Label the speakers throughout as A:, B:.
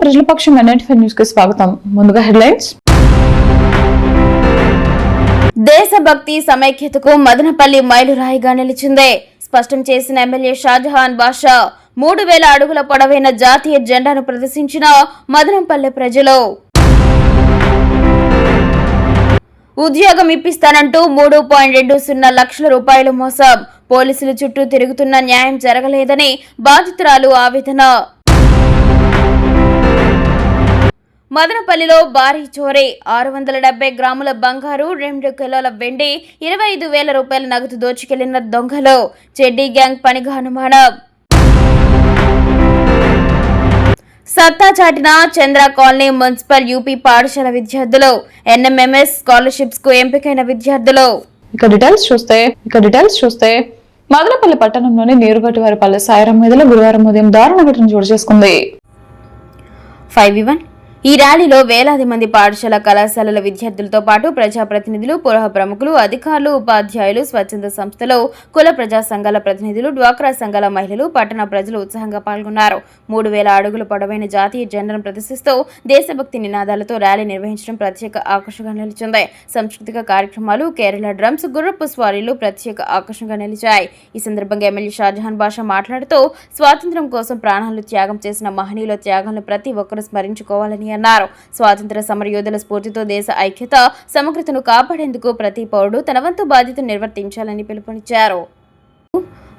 A: ప్రజలపక్షం ఎన్ఎట్ news కి స్వాగతం. ముందుగా హెడ్లైన్స్.
B: దేశభక్తి సమైక్యతకు మదనపల్లి మైలురాయిగా నిలిచింది. స్పష్టం చేసిన ఎమ్మెల్యే షాజహాన్ బాషా 3000 అడుగుల పొడవైన జాతీయ జెండాను ప్రదర్శించిన మదనపల్లి ప్రజలు. ఉద్యోగం ఇప్పిస్తానంటూ 3.20 లక్షల రూపాయలు మోసం. పోలీసుల చుట్టూ తిరుగుతున్న న్యాయం జరగలేదని బాధితురాలు ఆవేదన. మదనపల్లిలో భారీ చోరీ. 670 గ్రాముల బంగారు, 2 కిలోల వెండి, 25,000 రూపాయల నగదు దోచుకెళ్లిన దొంగలు. చెడ్డీ గ్యాంగ్ పనిగా అనుమానం. సత్తా చాటిన చంద్ర కాలనీ మున్సిపల్ యూపీ పాఠశాల విద్యార్థులు. ఎన్ఎంఎంఎస్ స్కాలర్షిప్స్ కు ఎంపికైన విద్యార్థులు.
A: ఇక డీటెయిల్స్ చూస్తే మదనపల్లి పట్టణంలోని నీరుగట్టువారిపల్లె సాయిరాం మీదలో గురువారం ఉదయం దారుణ ఘటన చోటు చేసుకుంది.
B: 5v1 ఈ ర్యాలీలో వేలాది మంది పాఠశాల కళాశాలల విద్యార్థులతో పాటు ప్రజాప్రతినిధులు, పుర ప్రముఖులు, అధికారులు, ఉపాధ్యాయులు, స్వచ్ఛంద సంస్థలు, కుల ప్రజా సంఘాల ప్రతినిధులు, డ్వాక్రా సంఘాల మహిళలు, పట్టణ ప్రజలు ఉత్సాహంగా పాల్గొన్నారు. 3000 అడుగుల పొడవైన జాతీయ జెండాను ప్రదర్శిస్తూ దేశభక్తి నినాదాలతో ర్యాలీ నిర్వహించడం ప్రత్యేక ఆకర్షణగా నిలిచింది. సాంస్కృతిక కార్యక్రమాలు, కేరళ డ్రమ్స్, గుర్రపు స్వారీలు ప్రత్యేక ఆకర్షణగా నిలిచాయి. ఈ సందర్భంగా ఎమ్మెల్యే షాజహాన్ బాషా మాట్లాడుతూ స్వాతంత్ర్యం కోసం ప్రాణాలు త్యాగం చేసిన మహనీయుల త్యాగాలను ప్రతి ఒక్కరూ స్మరించుకోవాలని అన్నారు. స్వాతంత్ర సమరయోధుల స్ఫూర్తితో దేశ ఐక్యత, సమగ్రతను కాపాడేందుకు ప్రతి పౌరుడు తన వంతు బాధ్యతను నిర్వర్తించాలని పిలుపునిచ్చారు.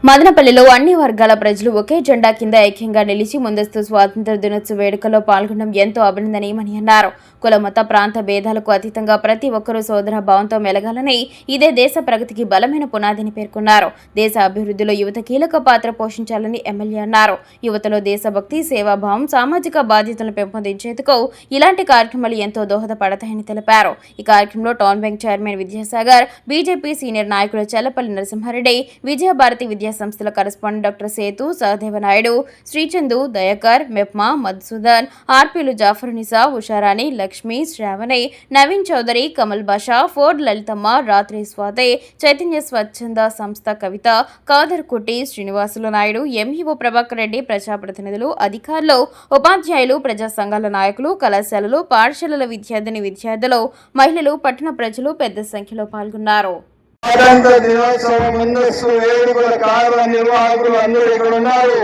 B: మదనపల్లిలో అన్ని వర్గాల ప్రజలు ఒకే జెండా కింద ఐక్యంగా నిలిచి ముందస్తు స్వాతంత్ర దినోత్సవ వేడుకల్లో పాల్గొనడం ఎంతో అభినందనీయమని అన్నారు. కుల మత ప్రాంత భేదాలకు అతీతంగా ప్రతి ఒక్కరూ సోదర భావంతో మెలగాలని, ఇదే దేశ ప్రగతికి బలమైన పునాదిని పేర్కొన్నారు. దేశ అభివృద్ధిలో యువత కీలక పాత్ర పోషించాలని ఎమ్మెల్యే అన్నారు. యువతలో దేశభక్తి, సేవాభావం, సామాజిక బాధ్యతలను పెంపొందించేందుకు ఇలాంటి కార్యక్రమాలు ఎంతో దోహదపడతాయని తెలిపారు. ఈ కార్యక్రమంలో town bank chairman Vidyasagar, BJP senior నాయకులు చల్లపల్లి నరసింహారెడ్డి, విజయభారతి విద్యా సంస్థల కరెస్పాండెంట్ డాక్టర్ సేతు, సహదేవ నాయుడు, శ్రీచందు, దయాకర్, మెప్మా, మధుసూదన్, ఆర్పీలు జాఫరునిసా, ఉషారాణి, లక్ష్మి, శ్రావణి, నవీన్ చౌదరి, కమల్ బాషా, ఫోర్డ్ లలితమ్మ, రాత్రి స్వాతే, చైతన్య స్వచ్ఛంద సంస్థ కవిత, కాదర్ కుట్టి, శ్రీనివాసులు నాయుడు, ఎంఈఓ ప్రభాకర్ రెడ్డి, ప్రజాప్రతినిధులు, అధికారులు, ఉపాధ్యాయులు, ప్రజా సంఘాల నాయకులు, కళాశాలలు, పాఠశాలల విద్యార్థులు, మహిళలు, పట్టణ ప్రజలు పెద్ద సంఖ్యలో పాల్గొన్నారు.
C: స్వాతంత్ర దినోత్సవం ముందస్తు వేడుకల కార్యనిర్వాహకులు అందరూ ఇక్కడ ఉన్నారు.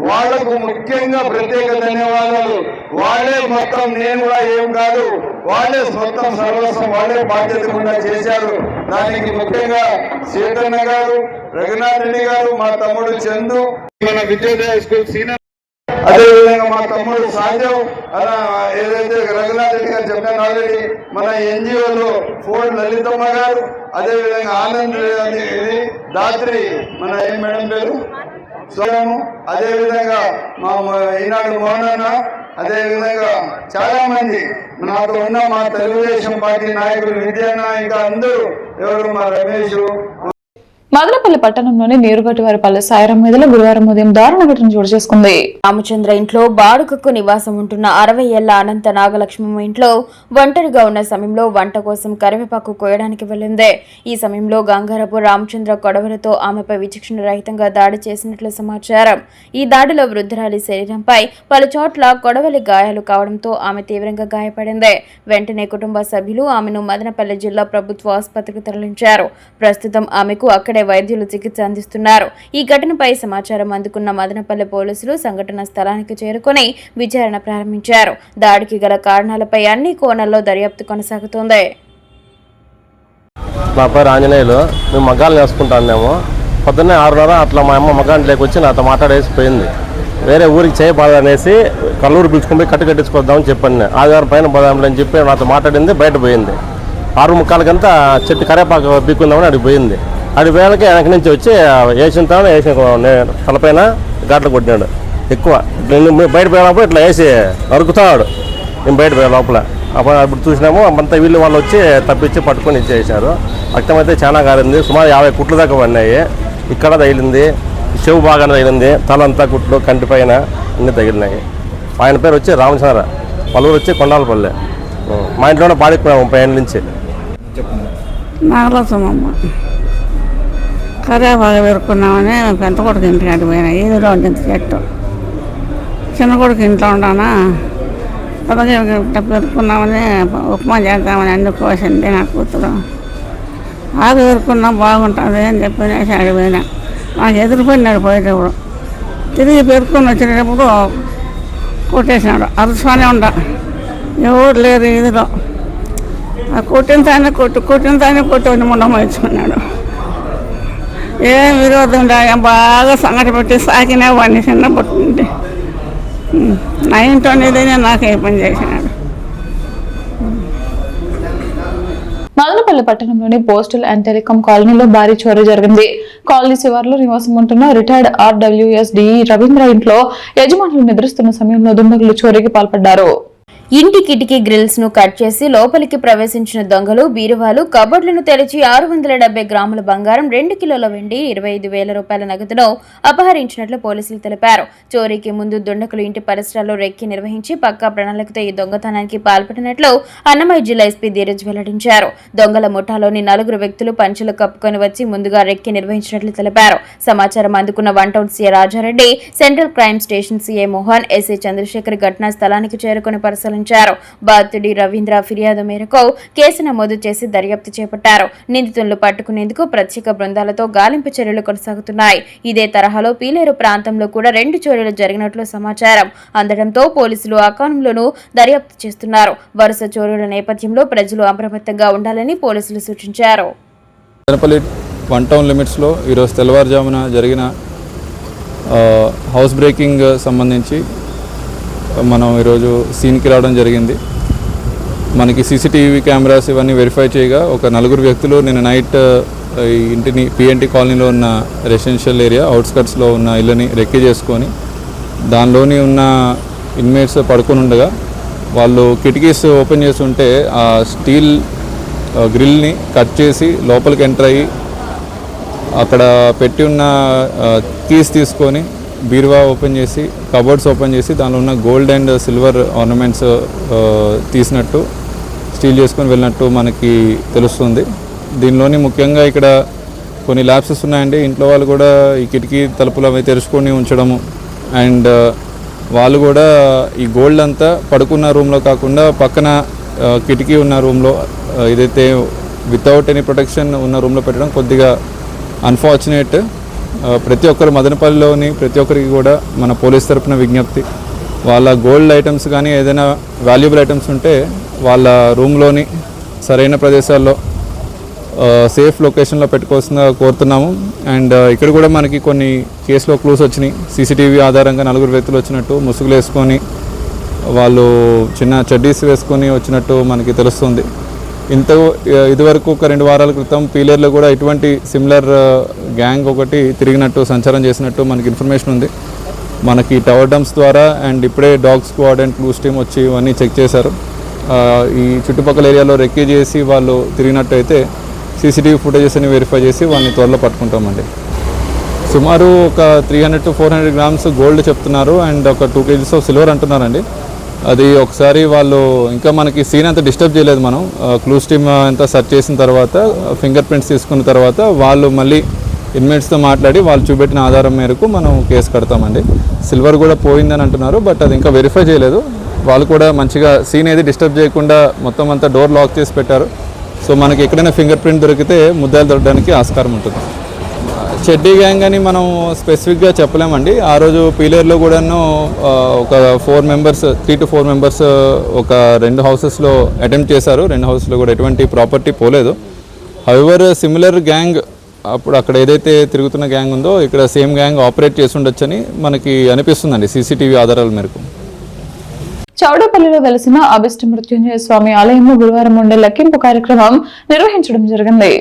C: వాళ్లకు ముఖ్యంగా ప్రత్యేక ధన్యవాదాలు. వాళ్ళే మొత్తం, నేను కూడా ఏం కాదు, వాళ్ళే మొత్తం సర్వస్వం వాళ్ళే బాధ్యత కూడా చేశారు. దానికి ముఖ్యంగా సీతన్న గారు, రఘునాథ్ రెడ్డి గారు, మా తమ్ముడు చందు, మన విద్యోదయ స్కూల్ సీనియర్, అదేవిధంగా మా తమ్ముడు సాధ్యం, ఏదైతే రఘునాథ్ రెడ్డి గారు చెప్పాను ఆల్రెడీ, మన ఎన్జిఓలో ఫోర్డ్ లలితమ్మ గారు, అదేవిధంగా ఆనంద్ దాత్రి, మన ఏం మేడం పేరు స్వరము, అదేవిధంగా మా ఈనాడు మోహనన్న, అదేవిధంగా చాలా మంది నాతో ఉన్న మా తెలుగుదేశం పార్టీ నాయకులు విద్యాన్న, ఇంకా అందరూ ఎవరు, మా రమేష్.
A: మదనపల్లి పట్టణంలోని నీరుగట్టువారిపల్లె సాయిరాం మీదలో గురువారం ఉదయం దారుణ ఘటన చోటు చేసుకుంది.
B: రామచంద్ర ఇంట్లో బాడుకకు నివాసం ఉంటున్న 60 ఏళ్ల అనంత నాగలక్ష్మమ్మ ఇంట్లో ఒంటరిగా ఉన్న సమయంలో వంట కోసం కరివేపాకు కోయడానికి వెళ్లింది. ఈ సమయంలో గంగారపు రామచంద్ర కొడవలతో ఆమెపై విచక్షణ రహితంగా దాడి చేసినట్లు సమాచారం. ఈ దాడిలో వృద్ధురాలి శరీరంపై పలు చోట్ల కొడవలి గాయాలు కావడంతో ఆమె తీవ్రంగా గాయపడింది. వెంటనే కుటుంబ సభ్యులు ఆమెను మదనపల్లి జిల్లా ప్రభుత్వ ఆసుపత్రికి తరలించారు. ప్రస్తుతం ఆమెకు అక్కడే వైద్యులు చికిత్స అందిస్తున్నారు. ఈ ఘటనపై సమాచారం అందుకున్న మదనపల్లి పోలీసులు సంఘటన స్థలానికి చేరుకుని విచారణ ప్రారంభించారు. దాడికి గల కారణాలపై అన్ని కోణాల్లో దర్యాప్తు కొనసాగుతోంది.
D: నా పేరు ఆంజనేయులు. మేము మగ్గాలు నేర్చుకుంటాము. పొద్దున్నే 6:30 అట్లా మా అమ్మ మగ్గాన్ని లేకొచ్చి నాతో మాట్లాడేసిపోయింది. వేరే ఊరికి చేయబోదనేసి కల్లూరు పిలుచుకుని పోయి కట్టించుకొద్దామని చెప్పాను. ఆదివారం పైన పోదాంలే అని చెప్పి నాతో మాట్లాడింది. బయట పోయింది. 6:45 చెట్టు కరేపాకు పీక్కుందామని అడిగి పోయింది. అడి వేళకి వెనక నుంచి వచ్చి వేసిన తలపైన ఘాట్లు కొట్టినాడు. ఎక్కువ బయట పోయినప్పుడు ఇట్లా వేసి నరుకుతాడు. నేను బయట పోయే లోపల అప్పుడు చూసినాము. అంతా వీళ్ళు వాళ్ళు వచ్చి తప్పించి పట్టుకొని ఇచ్చేసారు. రక్తం అయితే చాలా కారింది. సుమారు 50 కుట్లు దాకా పడినాయి. ఇక్కడ తగిలింది, చెవు బాగానే తగిలింది, తలంతా కుట్లు, కంటి పైన అన్నీ తగిలినాయి. ఆయన పేరు వచ్చి రామచంద్ర, పలువురు వచ్చి కొండాలపల్లె. మా ఇంట్లోనే పాడిపోయాము 30 ఏళ్ళ నుంచి.
E: నాగలసమమ్మ కరేపాకు పెరుక్కున్నామని పెద్ద కొడుకు ఇంటికి అడిపోయినా. ఈదులో ఉంటుంది చెట్టు. చిన్న కొడుకు ఇంట్లో ఉన్నానా, అలాగే పెరుక్కున్నామని ఉప్మా చేద్దామని అందుకోసింది నా కూతురు. ఆకు పెరుక్కున్నాం బాగుంటుంది అని చెప్పినేసి అడిగిపోయినా. నాకు ఎదురుపోయినాడు పోయేటప్పుడు. తిరిగి పెరుక్కొని వచ్చేటప్పుడు కొట్టేసినాడు. అరుచుకొని ఉండ, ఎవరు లేరు ఇదిలో. కొట్టిన తానే కొట్టి ముండం వేసుకున్నాడు. ఏం విరోధం బాగా సంగటి పెట్టి సాకినా వాడిని చిన్న పుట్టింది. నా ఇంట్లోనేదైనా నాకు ఏ పని చేసినాడు.
A: మదనపల్లి పట్టణంలోని పోస్టల్ అండ్ టెలికాం కాలనీలో భారీ చోరీ జరిగింది. కాలనీ శివార్లో నివాసం ఉంటున్న రిటైర్డ్ RWSDE రవీంద్ర ఇంట్లో యజమానులు నిద్రిస్తున్న సమయంలో దుండగులు చోరీకి పాల్పడ్డారు.
B: ఇంటి కిటికీ గ్రిల్స్ ను కట్ చేసి లోపలికి ప్రవేశించిన దొంగలు బీరువాలు, కబోర్డులను తెరిచి 670 గ్రాముల బంగారం, 2 కిలోల వెండి, 25,000 రూపాయల నగదును అపహరించినట్లు పోలీసులు తెలిపారు. చోరీకి ముందు దుండగులు ఇంటి పరిసరాల్లో రెక్కి నిర్వహించి పక్కా ప్రణాళికతో ఈ దొంగతనానికి పాల్పడినట్లు అన్నమయ్య జిల్లా ఎస్పీ ధీరజ్ వెల్లడించారు. దొంగల ముఠాలోని 4 వ్యక్తులు పంచులు కప్పుకొని వచ్చి ముందుగా రెక్కి నిర్వహించినట్లు తెలిపారు. సమాచారం అందుకున్న 1 town CI Rajareddy, central crime station CI Mohan, SI Chandrasekhar ఘటనా స్థలానికి చేరుకుని పరిశీలించారు. బాధితుడి రవీంద్ర ఫిర్యాదు మేరకు కేసు నమోదు చేసి దర్యాప్తు చేపట్టారు. నిందితులను పట్టుకునేందుకు ప్రత్యేక బృందాలతో గాలింపు చర్యలు కొనసాగుతున్నాయి. ఇదే తరహాలో పీలేరు ప్రాంతంలో కూడా 2 చోరీలు జరిగినట్లు సమాచారం అందడంతో పోలీసులు ఆ కోణంలోనూ దర్యాప్తు చేస్తున్నారు. వరుస చోరీల నేపథ్యంలో ప్రజలు అప్రమత్తంగా ఉండాలని పోలీసులు సూచించారు.
F: మదనపల్లి 1 టౌన్ లిమిట్స్లో ఈరోజు తెల్లవారుజామున జరిగిన హౌస్ బ్రేకింగ్ సంబంధించి మనం ఈరోజు సీన్కి రావడం జరిగింది. మనకి సీసీటీవీ కెమెరాస్ ఇవన్నీ వెరిఫై చేయగా ఒక 4 వ్యక్తులు నిన్న నైట్ ఈ ఇంటిని PNT కాలనీలో ఉన్న రెసిడెన్షియల్ ఏరియా అవుట్స్కట్స్లో ఉన్న ఇళ్ళని రెక్కి చేసుకొని దానిలోని ఉన్న ఇన్మేట్స్ పడుకొని ఉండగా వాళ్ళు కిటికీస్ ఓపెన్ చేసి ఉంటే ఆ స్టీల్ గ్రిల్ని కట్ చేసి లోపలికి ఎంటర్ అయ్యి అక్కడ పెట్టి ఉన్న కీస్ తీసుకొని బీరువా ఓపెన్ చేసి కబోర్డ్స్ ఓపెన్ చేసి దానిలో ఉన్న గోల్డ్ అండ్ సిల్వర్ ఆర్నమెంట్స్ తీసినట్టు స్టీల్ చేసుకొని వెళ్ళినట్టు మనకి తెలుస్తుంది. దీనిలోని ముఖ్యంగా ఇక్కడ కొన్ని ల్యాప్సెస్ ఉన్నాయండి. ఇంట్లో వాళ్ళు కూడా ఈ కిటికీ తలుపులు అవి తెరుచుకొని ఉంచడము అండ్ వాళ్ళు కూడా ఈ గోల్డ్ అంతా పడుకున్న రూమ్లో కాకుండా పక్కన కిటికీ ఉన్న రూమ్లో ఏదైతే వితౌట్ ఎనీ ప్రొటెక్షన్ ఉన్న రూమ్లో పెట్టడం కొద్దిగా అన్ఫార్చునేట్. ప్రతి ఒక్కరు మదనపల్లిలోని ప్రతి ఒక్కరికి కూడా మన పోలీస్ తరపున విజ్ఞప్తి, వాళ్ళ గోల్డ్ ఐటమ్స్ కానీ ఏదైనా వాల్యుబుల్ ఐటమ్స్ ఉంటే వాళ్ళ రూమ్లోని సరైన ప్రదేశాల్లో సేఫ్ లొకేషన్లో పెట్టుకోవాల్సిందిగా కోరుతున్నాము. అండ్ ఇక్కడ కూడా మనకి కొన్ని కేసులో క్లూస్ వచ్చినాయి. CCTV ఆధారంగా 4 వ్యక్తులు వచ్చినట్టు ముసుగులు వేసుకొని వాళ్ళు చిన్న చెడ్డీస్ వేసుకొని వచ్చినట్టు మనకి తెలుస్తుంది. ఇదివరకు ఒక 2 వారాల క్రితం పీలేరులో కూడా ఇటువంటి సిమిలర్ గ్యాంగ్ ఒకటి తిరిగినట్టు సంచారం చేసినట్టు మనకి ఇన్ఫర్మేషన్ ఉంది. మనకి టవర్ డంప్స్ ద్వారా అండ్ ఇప్పుడే dog squad and clues team వచ్చి ఇవన్నీ చెక్ చేశారు. ఈ చుట్టుపక్కల ఏరియాలో రెక్కీ చేసి వాళ్ళు తిరిగినట్టు అయితే CCTV ఫుటేజెస్ అని వెరిఫై చేసి వాళ్ళని త్వరలో పట్టుకుంటామండి. సుమారు ఒక 300 to 400 గ్రామ్స్ గోల్డ్ చెప్తున్నారు అండ్ ఒక 2 kgs ఆఫ్ సిల్వర్ అంటున్నారండి. అది ఒకసారి వాళ్ళు ఇంకా మనకి సీన్ అంతా డిస్టర్బ్ చేయలేదు. మనం క్లూస్ టీమ్ అంతా సెర్చ్ చేసిన తర్వాత ఫింగర్ ప్రింట్స్ తీసుకున్న తర్వాత వాళ్ళు మళ్ళీ ఇన్మేట్స్తో మాట్లాడి వాళ్ళు చూపెట్టిన ఆధారం మేరకు మనం కేసు కడతామండి. సిల్వర్ కూడా పోయిందని అంటున్నారు, బట్ అది ఇంకా వెరిఫై చేయలేదు. వాళ్ళు కూడా మంచిగా సీన్ ఏది డిస్టర్బ్ చేయకుండా మొత్తం అంతా డోర్ లాక్ చేసి పెట్టారు. సో మనకి ఎక్కడైనా ఫింగర్ ప్రింట్ దొరికితే ముద్దాలు దొరకడానికి ఆస్కారం ఉంటుంది. చెడ్డీ గ్యాంగ్ అని మనం స్పెసిఫిక్గా చెప్పలేమండి. ఆ రోజు పీలేరులో కూడాను ఒక 3 to 4 మెంబర్స్ ఒక 2 హౌసెస్లో అటెంప్ట్ చేశారు. 2 హౌసెస్లో కూడా ఎటువంటి ప్రాపర్టీ పోలేదు. హౌవర్ సిమిలర్ గ్యాంగ్ అప్పుడు అక్కడ ఏదైతే తిరుగుతున్న గ్యాంగ్ ఉందో ఇక్కడ సేమ్ గ్యాంగ్ ఆపరేట్ చేసి ఉండొచ్చని మనకి అనిపిస్తుందండి CCTV ఆధారాల మేరకు.
A: చౌడపల్లిలో వెలిసిన అభిష్ట మృత్యుంజయ స్వామి ఆలయంలో గురువారం ఉండే లెక్కింపు కార్యక్రమం నిర్వహించడం జరిగింది.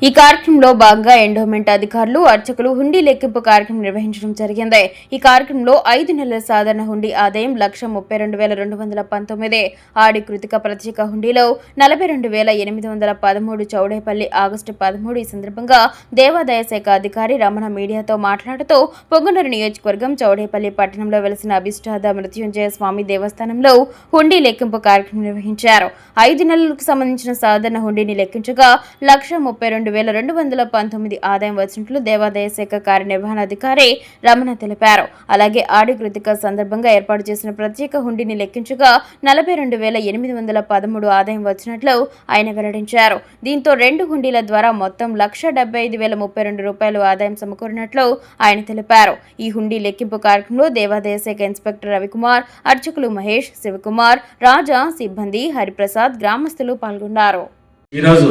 B: ఈ కార్యక్రమంలో భాగంగా ఎండోమెంట్ అధికారులు, అర్చకులు హుండీ లెక్కింపు కార్యక్రమం నిర్వహించడం జరిగింది. ఈ కార్యక్రమంలో 5 నెలల సాధారణ హుండీ ఆదాయం 1,32,219, ఆడి కృతిక ప్రత్యేక హుండీలో 42,813 చౌడేపల్లి ఆగస్టు 13. ఈ సందర్భంగా దేవాదాయ శాఖ అధికారి రమణ మీడియాతో మాట్లాడుతూ పొంగనూరు నియోజకవర్గం చౌడేపల్లి పట్టణంలో వెలిసిన అభిష్టాద మృత్యుంజయ స్వామి దేవస్థానంలో హుండీ లెక్కింపు కార్యక్రమం నిర్వహించారు. 5 నెలలకు సంబంధించిన సాధారణ హుండీని లెక్కించగా 1,32,219 42,219 ఆదాయం వచ్చినట్లు దేవాదాయ శాఖ కార్యనిర్వహణాధికారి రమణ తెలిపారు. అలాగే ఆడి కృతిక సందర్భంగా ఏర్పాటు చేసిన ప్రత్యేక హుండీని లెక్కించగా 42,813 ఆదాయం వచ్చినట్లు ఆయన వెల్లడించారు. దీంతో 2 హుండీల ద్వారా మొత్తం 1,75,032 రూపాయలు ఆదాయం సమకూరినట్లు ఆయన తెలిపారు. ఈ హుండీ లెక్కింపు కార్యక్రమంలో దేవాదాయ శాఖ ఇన్స్పెక్టర్ రవికుమార్, అర్చకులు మహేష్, శివకుమార్, రాజా, సిబ్బంది, హరిప్రసాద్, గ్రామస్తులు పాల్గొన్నారు.
G: ఈరోజు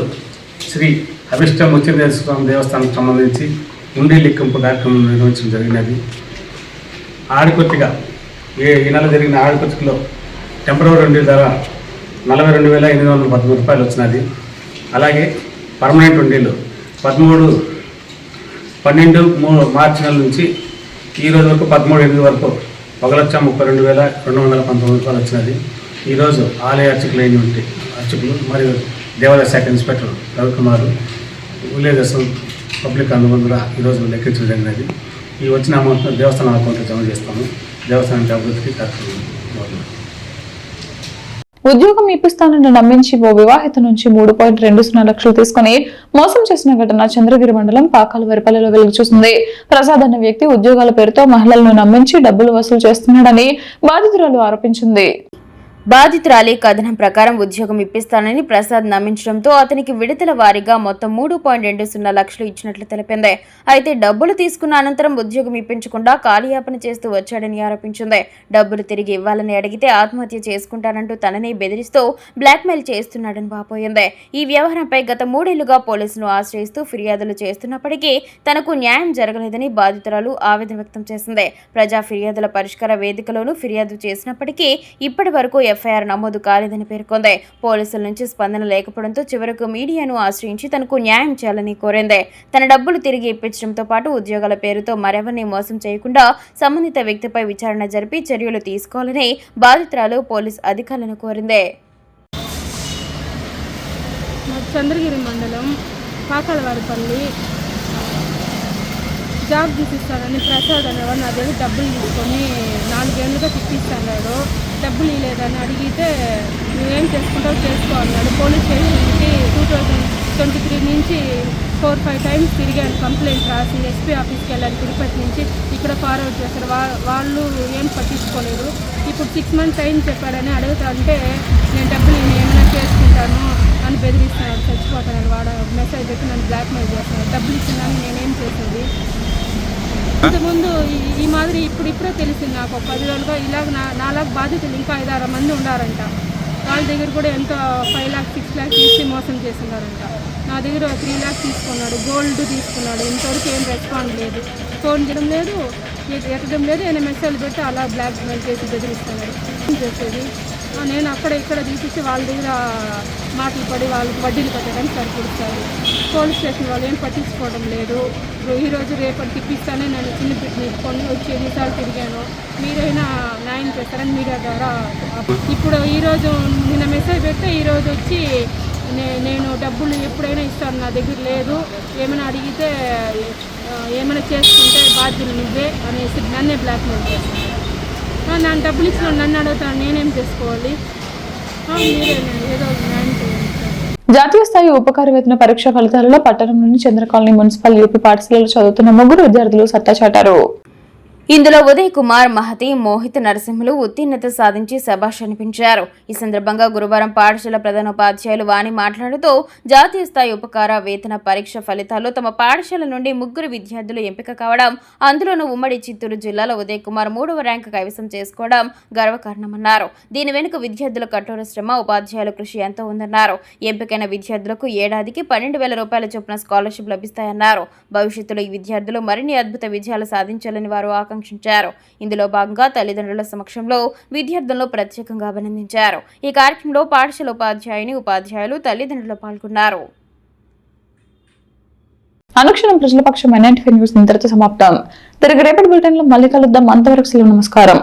G: శ్రీ అభిష్ట ముత్యేశ్వర స్వామి దేవస్థానానికి సంబంధించి హుండీ లెక్కింపు కార్యక్రమం నిర్వహించడం జరిగినది. ఆడికొత్తిగా ఈ నెల జరిగిన ఆడికొత్తిలో టెంపరరీ హుండీ ధర 42,813 రూపాయలు వచ్చినది. అలాగే పర్మనెంట్ హుండీలు 13/12 మార్చి నెల నుంచి ఈ రోజు వరకు 13/8 వరకు 1,32,219 రూపాయలు వచ్చినది. ఈరోజు ఆలయ అర్చకులు మరియు దేవాదాయ శాఖ ఇన్స్పెక్టర్ రవికుమార్, విలేజెస్ పబ్లిక్ అందరూ కూడా ఈరోజు లెక్కించడం జరిగినది. ఈ వచ్చిన అమౌంట్ దేవస్థానం అకౌంట్లో జమ చేస్తాము. దేవస్థానానికి అభివృద్ధికి కార్యక్రమం.
A: ఉద్యోగం ఇప్పిస్తానని నమ్మించి ఓ వివాహిత నుంచి 3.20 లక్షలు తీసుకుని మోసం చేసిన ఘటన చంద్రగిరి మండలం పాకాలవరిపల్లిలో వెలుగు చూసింది. ప్రసాద్ అనే వ్యక్తి ఉద్యోగాల పేరుతో మహిళలను నమ్మించి డబ్బులు వసూలు చేస్తున్నాడని బాధితురాలు ఆరోపించింది.
B: బాధితురాలి కథనం ప్రకారం ఉద్యోగం ఇప్పిస్తానని ప్రసాద్ నమ్మించడంతో అతనికి విడతల వారీగా మొత్తం 3.20 లక్షలు ఇచ్చినట్లు తెలిపింది. అయితే డబ్బులు తీసుకున్న అనంతరం ఉద్యోగం ఇప్పించకుండా కాలయాపన చేస్తూ వచ్చాడని ఆరోపించింది. డబ్బులు తిరిగి ఇవ్వాలని అడిగితే ఆత్మహత్య చేసుకుంటానంటూ తనని బెదిరిస్తూ బ్లాక్మెయిల్ చేస్తున్నాడని వాపోయింది. ఈ వ్యవహారంపై గత 3 ఏళ్లుగా పోలీసులను ఆశ్రయిస్తూ ఫిర్యాదులు చేస్తున్నప్పటికీ తనకు న్యాయం జరగలేదని బాధితురాలు ఆవేదన వ్యక్తం చేసింది. ప్రజా ఫిర్యాదుల పరిష్కార వేదికలోనూ ఫిర్యాదు చేసినప్పటికీ ఇప్పటి వరకు ఎఫ్ఐఆర్ నమోదు కాలేదని పేర్కొంది. పోలీసుల నుంచి స్పందన లేకపోవడంతో చివరకు మీడియాను ఆశ్రయించి తనకు న్యాయం చేయాలని కోరింది. తన డబ్బులు తిరిగి ఇప్పించడంతో పాటు ఉద్యోగాల పేరుతో మరెవరిని మోసం చేయకుండా సంబంధిత వ్యక్తిపై విచారణ జరిపి చర్యలు తీసుకోవాలని బాధితురాలు పోలీస్ అధికారులను కోరింది.
H: చంద్రగిరి మండలం పాకాలవారిపల్లి జాబ్ తీసిస్తానని ప్రసాద్ అనేవాడు నా దగ్గర డబ్బులు తీసుకొని 4 ఏళ్ళుగా తిప్పిస్తాడు. డబ్బులు ఇవ్వలేదని అడిగితే నువ్వేం చేసుకుంటావు చేసుకో అన్నాడు. పోలీస్ స్టేషన్కి 2023 నుంచి 4-5 టైమ్స్ తిరిగాను. కంప్లైంట్ రాసి ఎస్పీ ఆఫీస్కి వెళ్ళాను. తిరుపతి నుంచి ఇక్కడ ఫార్వర్డ్ చేస్తారు. వాళ్ళు ఏం పట్టించుకోలేదు. ఇప్పుడు 6 మంత్స్ టైం చెప్పాడని అడుగుతా అంటే నేను డబ్బులు ఏమైనా చేసుకుంటాను అని బెదిరిస్తున్నాడు. చచ్చిపోతానని వాడు మెసేజ్ పెట్టి నన్ను బ్లాక్మెయిల్ చేస్తున్నాడు. డబ్బులు ఇచ్చిందని నేనేం చేసేది. ఇంతకుముందు ఈ మాదిరి ఇప్పుడిప్పుడే తెలిసింది నాకు. 10 రోజులుగా ఇలాగ నాలాగ బాధితులు ఇంకా 5-6 మంది ఉన్నారంట. వాళ్ళ దగ్గర కూడా ఎంతో 5 lakhs 6 lakhs ఇచ్చి మోసం చేస్తున్నారంట. నా దగ్గర 3 lakhs తీసుకున్నాడు. గోల్డ్ తీసుకున్నాడు. ఇంతవరకు ఏం రెస్పాండ్ లేదు. ఫోన్ చేయడం లేదు, ఎక్కడం లేదు. ఆయన మెసేజ్ పెట్టి అలా బ్లాక్మెయిల్ చేసి బెదిరిస్తున్నాడు. ఏం చేసేది? నేను అక్కడ ఇక్కడ తీసిచ్చి వాళ్ళ దగ్గర మాటలు పడి వాళ్ళకి వడ్డీలు కట్టడానికి సరిపడుతారు. పోలీస్ స్టేషన్ వాళ్ళు ఏం పట్టించుకోవడం లేదు. ఈరోజు రేపటి తిప్పిస్తానే నేను చిన్న పిట్ని కొని వచ్చి ఎన్నిసార్లు తిరిగాను. మీరైనా న్యాయం చేస్తారని మీడియా ద్వారా ఇప్పుడు ఈరోజు నిన్న మెసేజ్ పెడితే ఈరోజు వచ్చి నేను డబ్బులు ఎప్పుడైనా ఇస్తాను, నా దగ్గర లేదు, ఏమైనా అడిగితే ఏమైనా చేసుకుంటే బాధ్యులు నువ్వే అనేసి నన్నే బ్లాక్మెయిల్ చేస్తాను. నన్ను డబ్బులు ఇచ్చిన నన్ను అడుగుతాను, నేనేం చేసుకోవాలి? మీరే ఏదో న్యాయం చేయండి.
A: జాతీయ స్థాయి ఉపకార వేతన పరీక్ష ఫలితాలలో పట్టణంలోని చంద్రకాలనీ మున్సిపల్ యూపీ పాఠశాలలో చదువుతున్న 3 విద్యార్థులు సత్తా చాటారు.
B: ఇందులో ఉదయ్ కుమార్, మహతి, మోహిత్ నరసింహులు ఉత్తీర్ణత సాధించి శభాష్ అనిపించారు. ఈ సందర్భంగా గురువారం పాఠశాల ప్రధానోపాధ్యాయులు వాణి మాట్లాడుతూ జాతీయ స్థాయి ఉపకార వేతన పరీక్ష ఫలితాల్లో తమ పాఠశాల నుండి 3 విద్యార్థులు ఎంపిక కావడం, అందులోనూ ఉమ్మడి చిత్తూరు జిల్లాలో ఉదయ్ కుమార్ 3వ ర్యాంకు కైవసం చేసుకోవడం గర్వకారణమన్నారు. దీని వెనుక విద్యార్థుల కఠోర శ్రమ, ఉపాధ్యాయుల కృషి ఎంతో ఉందన్నారు. ఎంపికైన విద్యార్థులకు ఏడాదికి 12,000 రూపాయల చొప్పున స్కాలర్షిప్ లభిస్తాయన్నారు. భవిష్యత్తులో ఈ విద్యార్థులు మరిన్ని అద్భుత విజయాలు సాధించాలని వారు ఆకాంక్షించారు. ఇందులో భాగంగా తల్లిదండ్రుల సమక్షంలో విద్యార్థులను ప్రత్యేకంగా అభినందించారు. ఈ కార్యక్రమంలో పాఠశాల ఉపాధ్యాయులు, తల్లిదండ్రులు పాల్గొన్నారు.
A: అనుక్షణం ప్రజల పక్షం న్యూస్ ఇంతటితో సమాప్తం. తిరిగి రేపటి బులెటిన్లో మళ్ళీ కలుద్దాం. అంతవరకు సెలవు. నమస్కారం.